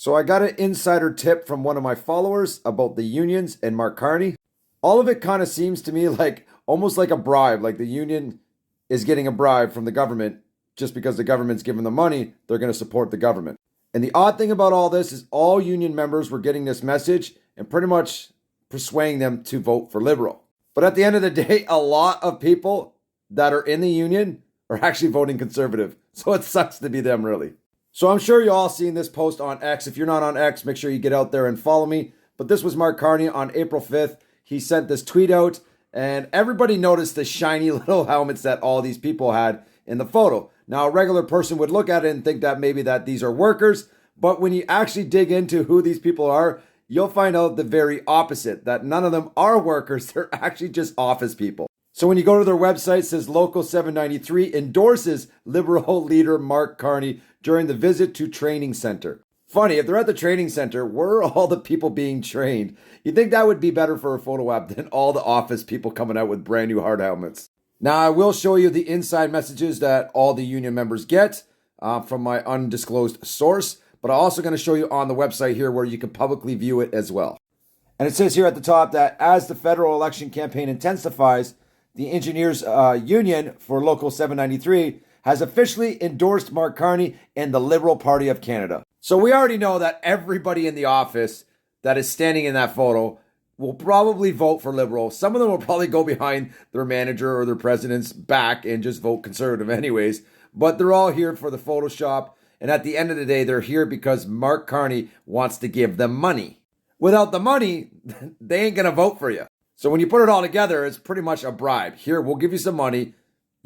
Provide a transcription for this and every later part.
So I got an insider tip from one of my followers about the unions and Mark Carney. All of it kind of seems to me like almost like a bribe, like the union is getting a bribe from the government. Just because the government's giving them money, they're going to support the government. And the odd thing about all this is all union members were getting this message and pretty much persuading them to vote for Liberal. But at the end of the day, a lot of people that are in the union are actually voting Conservative. So it sucks to be them, really. So I'm sure you all seen this post on X. If you're not on X, make sure you get out there and follow me. But this was Mark Carney on April 5th. He sent this tweet out, and everybody noticed the shiny little helmets that all these people had in the photo. Now, a regular person would look at it and think that maybe that these are workers, but when you actually dig into who these people are, you'll find out the very opposite, that none of them are workers. They're actually just office people. So when you go to their website, it says Local 793 endorses Liberal leader Mark Carney during the visit to training center. Funny, if they're at the training center, where are all the people being trained? You'd think that would be better for a photo op than all the office people coming out with brand new hard helmets. Now, I will show you the inside messages that all the union members get from my undisclosed source, but I'm also going to show you on the website here where you can publicly view it as well. And it says here at the top that as the federal election campaign intensifies, the engineers union for Local 793 has officially endorsed Mark Carney and the Liberal Party of Canada. So we already know that everybody in the office that is standing in that photo will probably vote for Liberal. Some of them will probably go behind their manager or their president's back and just vote Conservative anyways. But they're all here for the Photoshop. And at the end of the day, they're here because Mark Carney wants to give them money. Without the money, they ain't going to vote for you. So when you put it all together, it's pretty much a bribe. Here, we'll give you some money.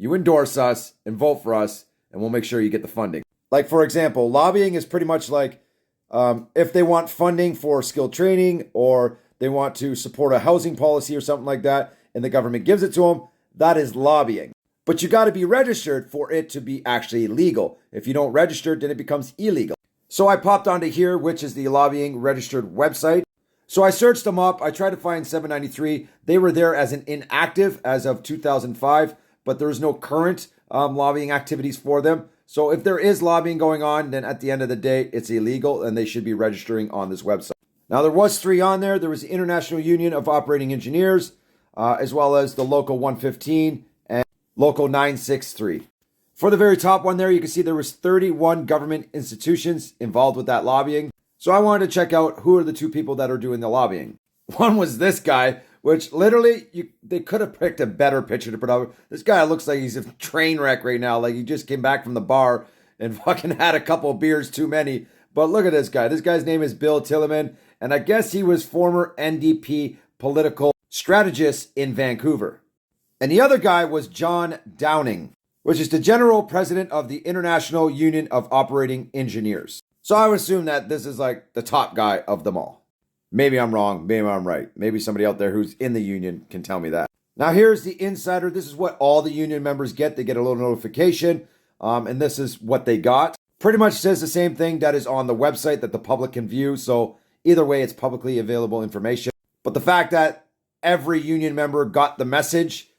You endorse us and vote for us, and we'll make sure you get the funding. Like, for example, lobbying is pretty much like if they want funding for skilled training or they want to support a housing policy or something like that, and the government gives it to them, that is lobbying. But you got to be registered for it to be actually legal. If you don't register, then it becomes illegal. So I popped onto here, which is the lobbying registered website. So I searched them up. I tried to find 793. They were there as an inactive as of 2005, but there is no current lobbying activities for them. So if there is lobbying going on, then at the end of the day, it's illegal and they should be registering on this website. Now, there was 3 on there. There was the International Union of Operating Engineers, as well as the Local 115 and Local 963. For the very top one there, you can see there was 31 government institutions involved with that lobbying. So I wanted to check out who are the 2 people that are doing the lobbying. One was this guy, which literally, they could have picked a better picture to put up. This guy looks like he's a train wreck right now. Like he just came back from the bar and fucking had a couple of beers too many. But look at this guy. This guy's name is Bill Tilleman. And I guess he was former NDP political strategist in Vancouver. And the other guy was John Downing, which is the general president of the International Union of Operating Engineers. So I would assume that this is like the top guy of them all. Maybe I'm wrong. Maybe I'm right. Maybe somebody out there who's in the union can tell me that. Now here's the insider. This is what all the union members get. They get a little notification. And this is what they got. Pretty much says the same thing that is on the website that the public can view. So either way, it's publicly available information. But the fact that every union member got the message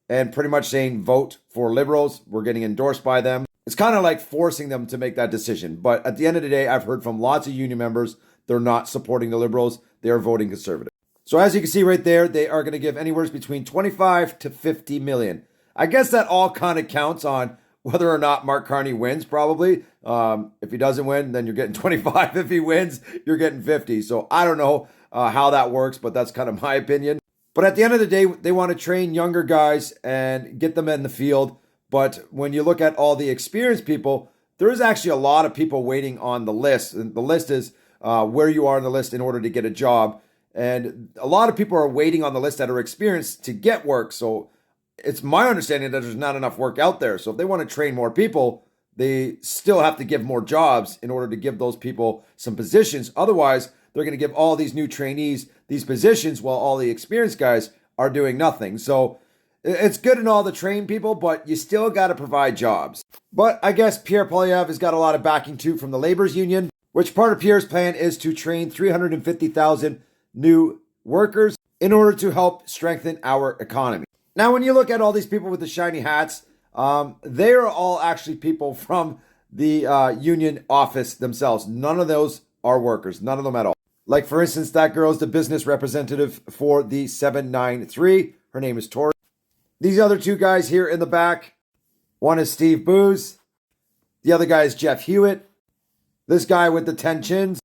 and pretty much saying vote for Liberals, we're getting endorsed by them. It's kind of like forcing them to make that decision. But at the end of the day, I've heard from lots of union members, they're not supporting the Liberals. They are voting Conservative. So as you can see right there, they are going to give anywhere between 25 to 50 million. I guess that all kind of counts on whether or not Mark Carney wins, probably. If he doesn't win, then you're getting 25. If he wins, you're getting 50. So I don't know how that works, but that's kind of my opinion. But at the end of the day, they want to train younger guys and get them in the field. But when you look at all the experienced people, there is actually a lot of people waiting on the list. And the list is where you are on the list in order to get a job. And a lot of people are waiting on the list that are experienced to get work. So it's my understanding that there's not enough work out there. So if they want to train more people, they still have to give more jobs in order to give those people some positions. Otherwise, they're going to give all these new trainees these positions while all the experienced guys are doing nothing. So it's good and all to train people, but you still got to provide jobs. But I guess Pierre Poilievre has got a lot of backing too from the labor's union, which part of Pierre's plan is to train 350,000 new workers in order to help strengthen our economy. Now, when you look at all these people with the shiny hats, they are all actually people from the union office themselves. None of those are workers. None of them at all. Like, for instance, that girl is the business representative for the 793. Her name is Tori. These other two guys here in the back, one is Steve Booz. The other guy is Jeff Hewitt. This guy with the 10 chins,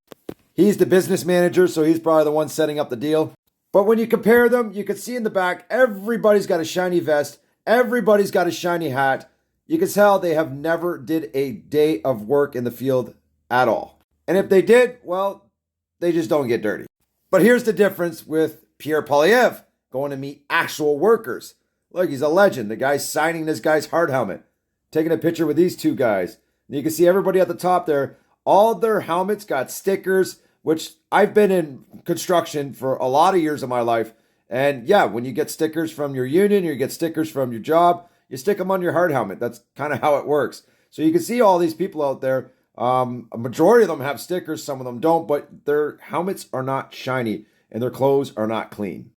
he's the business manager, so he's probably the one setting up the deal. But when you compare them, you can see in the back, everybody's got a shiny vest. Everybody's got a shiny hat. You can tell they have never did a day of work in the field at all. And if they did, well, they just don't get dirty. But here's the difference with Pierre Poilievre going to meet actual workers. Look, he's a legend. The guy's signing this guy's hard helmet. Taking a picture with these two guys. And you can see everybody at the top there. All their helmets got stickers, which I've been in construction for a lot of years of my life. And yeah, when you get stickers from your union or you get stickers from your job, you stick them on your hard helmet. That's kind of how it works. So you can see all these people out there. A majority of them have stickers, some of them don't, but their helmets are not shiny and their clothes are not clean.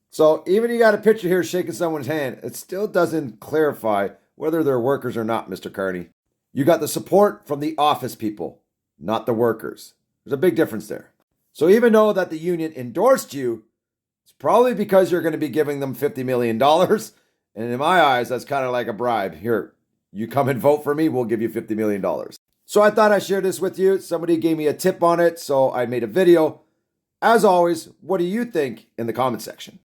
So even you got a picture here shaking someone's hand, it still doesn't clarify whether they're workers or not, Mr. Carney. You got the support from the office people, not the workers. There's a big difference there. So even though that the union endorsed you, it's probably because you're going to be giving them $50 million. And in my eyes, that's kind of like a bribe. Here, you come and vote for me, we'll give you $50 million. So I thought I'd share this with you. Somebody gave me a tip on it, so I made a video. As always, what do you think in the comment section?